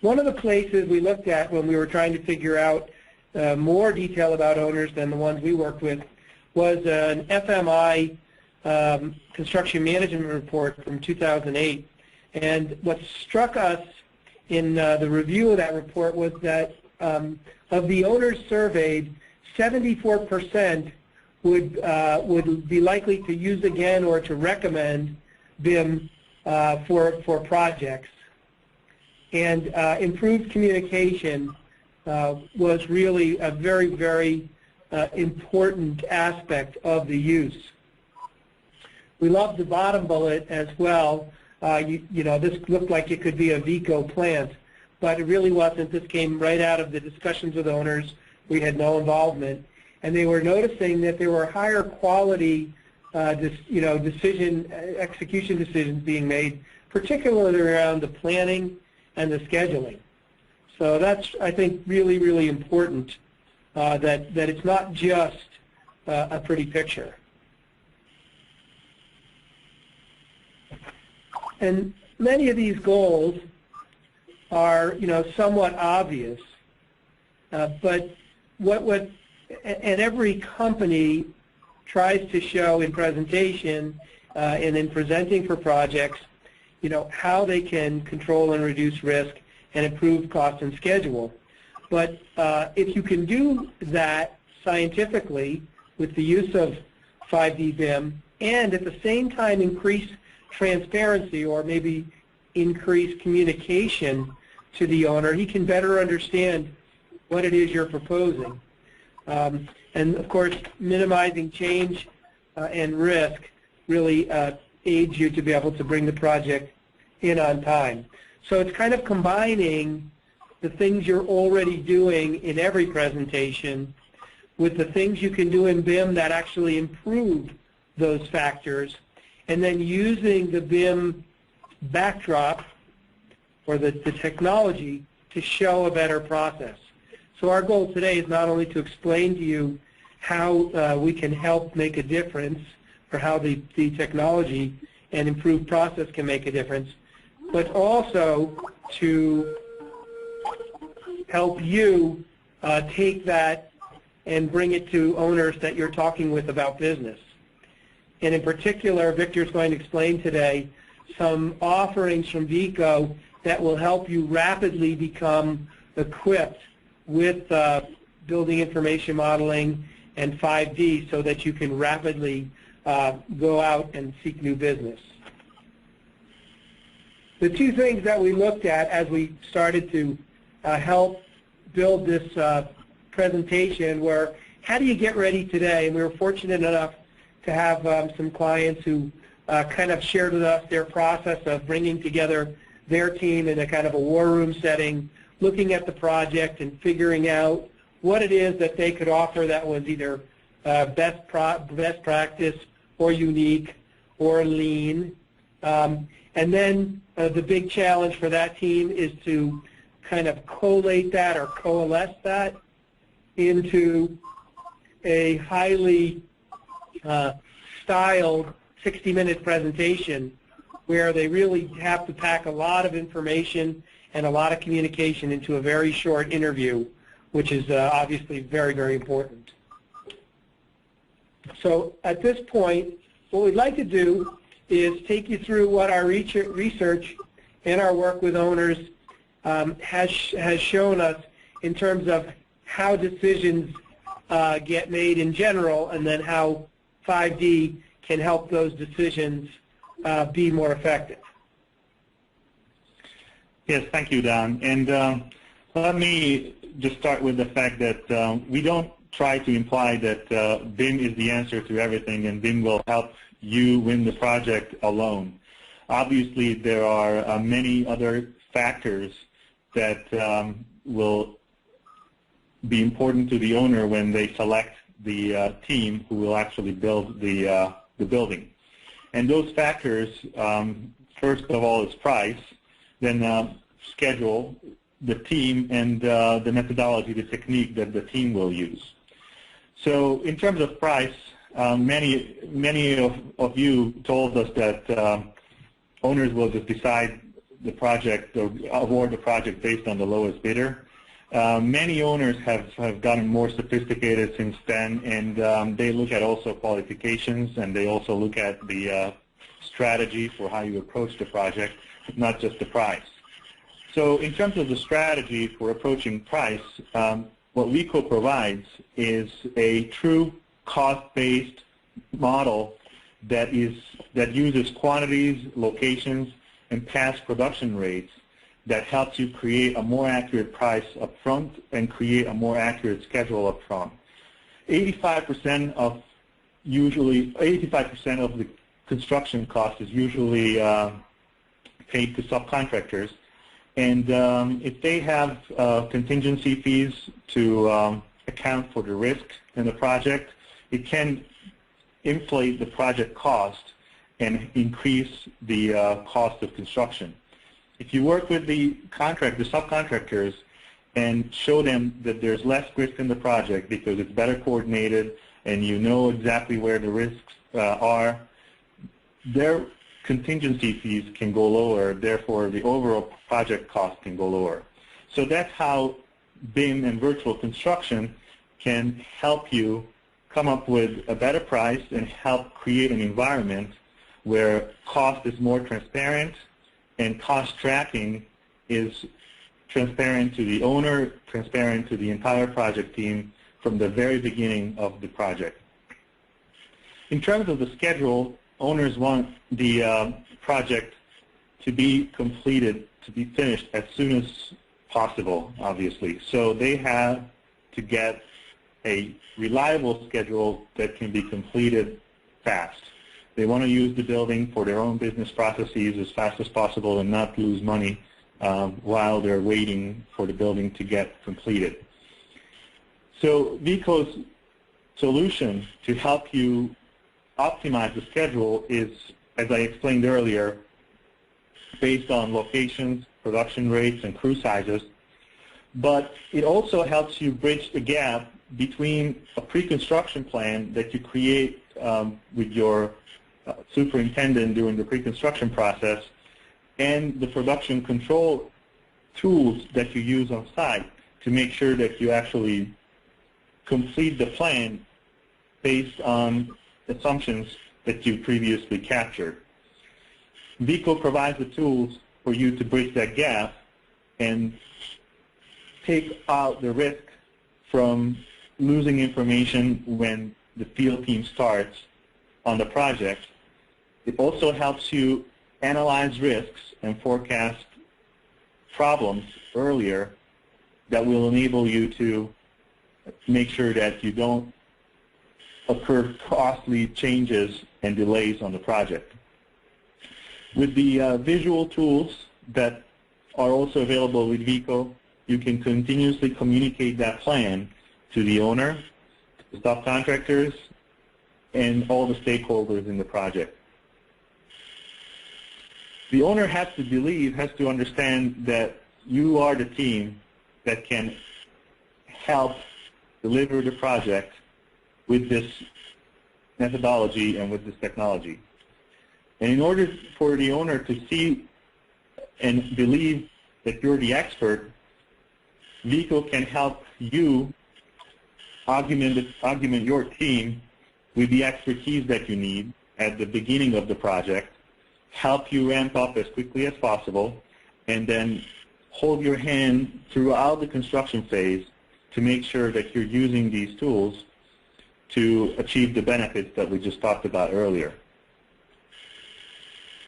One of the places we looked at when we were trying to figure out more detail about owners than the ones we worked with was an FMI construction management report from 2008. And what struck us in the review of that report was that of the owners surveyed, 74% would be likely to use again or to recommend BIM for projects. And improved communication was really a very, very important aspect of the use. We love the bottom bullet as well. You know, this looked like it could be a Vico plant, but it really wasn't. This came right out of the discussions with owners. We had no involvement. And they were noticing that there were higher quality execution decisions being made, particularly around the planning and the scheduling. So that's, I think, really, really important, that it's not just a pretty picture. And many of these goals are, somewhat obvious, but and every company tries to show in presentation and in presenting for projects, how they can control and reduce risk and improve cost and schedule. But if you can do that scientifically with the use of 5D BIM and at the same time increase transparency or maybe increase communication to the owner, he can better understand what it is you're proposing. And of course, minimizing change and risk really aids you to be able to bring the project in on time. So it's kind of combining the things you're already doing in every presentation with the things you can do in BIM that actually improve those factors, and then using the BIM backdrop or the technology to show a better process. So our goal today is not only to explain to you how we can help make a difference, or how the technology and improved process can make a difference, but also to help you take that and bring it to owners that you're talking with about business. And in particular, Victor's going to explain today some offerings from Vico that will help you rapidly become equipped with building information modeling and 5D so that you can rapidly go out and seek new business. The two things that we looked at as we started to help build this presentation were, how do you get ready today? And we were fortunate enough to have some clients who kind of shared with us their process of bringing together their team in a kind of a war room setting, looking at the project and figuring out what it is that they could offer that was either best practice or unique or lean. And then the big challenge for that team is to kind of collate that or coalesce that into a highly styled 60-minute presentation where they really have to pack a lot of information and a lot of communication into a very short interview, which is obviously very, very important. So at this point, what we'd like to do is take you through what our research and our work with owners has shown us in terms of how decisions get made in general, and then how 5D can help those decisions be more effective. Yes, thank you, Don. And let me just start with the fact that we don't try to imply that BIM is the answer to everything and BIM will help you win the project alone. Obviously, there are many other factors that will be important to the owner when they select the team who will actually build the building. And those factors, first of all, is price, then schedule, the team, and the methodology, the technique that the team will use. So in terms of price, many of you told us that owners will just decide the project or award the project based on the lowest bidder. Many owners have gotten more sophisticated since then, and they look at also qualifications, and they also look at the strategy for how you approach the project, not just the price. So in terms of the strategy for approaching price, what Vico provides is a true cost-based model that uses quantities, locations, and past production rates that helps you create a more accurate price up front and create a more accurate schedule up front. 85% of the construction cost is usually paid to subcontractors, and if they have contingency fees to account for the risk in the project, it can inflate the project cost and increase the cost of construction. If you work with the subcontractors, and show them that there's less risk in the project because it's better coordinated and you know exactly where the risks are, their contingency fees can go lower, therefore the overall project cost can go lower. So that's how BIM and virtual construction can help you come up with a better price and help create an environment where cost is more transparent and cost tracking is transparent to the owner, transparent to the entire project team from the very beginning of the project. In terms of the schedule, owners want the project to be completed, to be finished as soon as possible, obviously. So they have to get a reliable schedule that can be completed fast. They want to use the building for their own business processes as fast as possible and not lose money while they're waiting for the building to get completed. So Vico's solution to help you optimize the schedule is, as I explained earlier, based on locations, production rates, and crew sizes. But it also helps you bridge the gap between a pre-construction plan that you create with your superintendent during the pre-construction process and the production control tools that you use on site to make sure that you actually complete the plan based on assumptions that you previously captured. Vico provides the tools for you to bridge that gap and take out the risk from losing information when the field team starts on the project. It also helps you analyze risks and forecast problems earlier that will enable you to make sure that you don't occur costly changes and delays on the project. With the visual tools that are also available with Vico, you can continuously communicate that plan to the owner, the subcontractors, and all the stakeholders in the project. The owner has to believe, has to understand that you are the team that can help deliver the project with this methodology and with this technology. And in order for the owner to see and believe that you're the expert, Vico can help you augment your team with the expertise that you need at the beginning of the project, help you ramp up as quickly as possible, and then hold your hand throughout the construction phase to make sure that you're using these tools to achieve the benefits that we just talked about earlier.